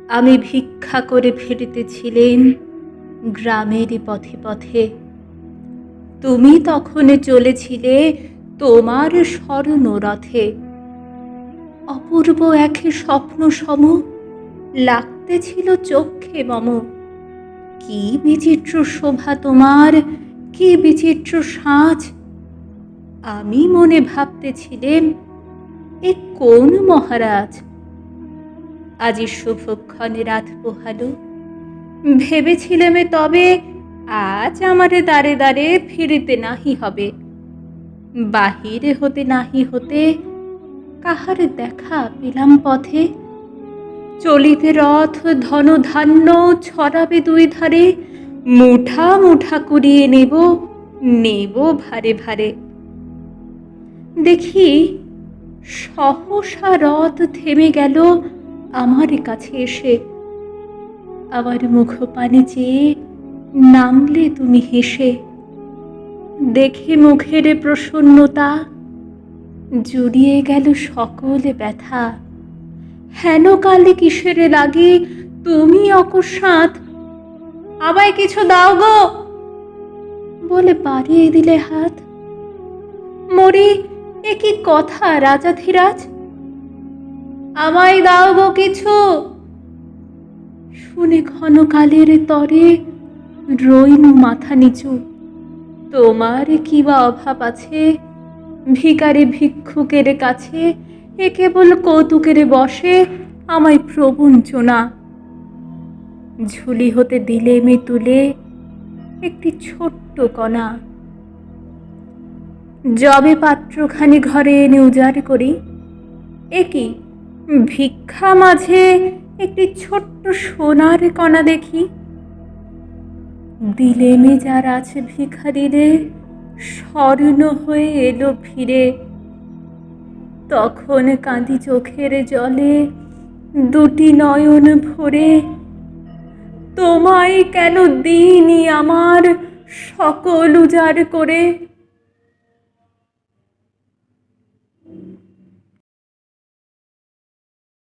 আমি ভিক্ষা করে ফিরিতেছিলেম গ্রামেরই পথে পথে। তুমি তখন চলেছিলে তোমার স্বর্ণরথে। অপূর্ব এক স্বপ্ন সম লাগতেছিল চক্ষে মম। কি বিচিত্র শোভা তোমার, কি বিচিত্র সাজ! আমি মনে ভাবতেছিলেম, এ কোন মহারাজ? আজি শুভক্ষণে রাত পোহালো। ভেবেছিলেম তবে আজ আমারে দ্বারে দ্বারে ফিরিতে নাহি হবে। বাহিরে হতে নাহি হতে কাহার দেখা পেলাম পথে। চলিতে রথ ধন ধান্য ছড়াবে দুই ধারে, মুঠা মুঠা কুড়িয়ে নেব, নেব ভারে ভারে। দেখি সহসা রথ থেমে গেল আমার কাছে এসে। আমার মুখ পানে চেয়ে নামলে তুমি হেসে। দেখে মুখের প্রসন্নতা জুড়িয়ে গেল সকলে ব্যথা। হেন কালে কিসের লাগে তুমি অকস্মাৎ, আমায় কিছু দাও গো বলে বাড়িয়ে দিলে হাত। মরি, এ কি কথা রাজাধিরাজ? আমায় দাও গো কিছু। শুনে ক্ষণকালের তরে রইনু মাথা নিচু। তোমার কি বা অভাব আছে ভিখারি ভিক্ষুকের কাছে? এ কেবল কৌতুকের বসে আমায় প্রবঞ্চনা। ঝুলি হতে দিলেমে তুলে একটি ছোট্ট কণা। যবে পাত্রখানি ঘরে এনে উজাড় করি, এ কি ভিক্ষা মাঝে একটি ছোট্ট সোনার কণা দেখি। দিলেমে যার আছে ভিখারিরে, স্বর্ণ হয়ে এলো ফিরে। তখন কাঁদি চোখের জলে দুটি নয়ন ভরে। তোমায় কেন দিইনি আমার সকল উজাড় করে?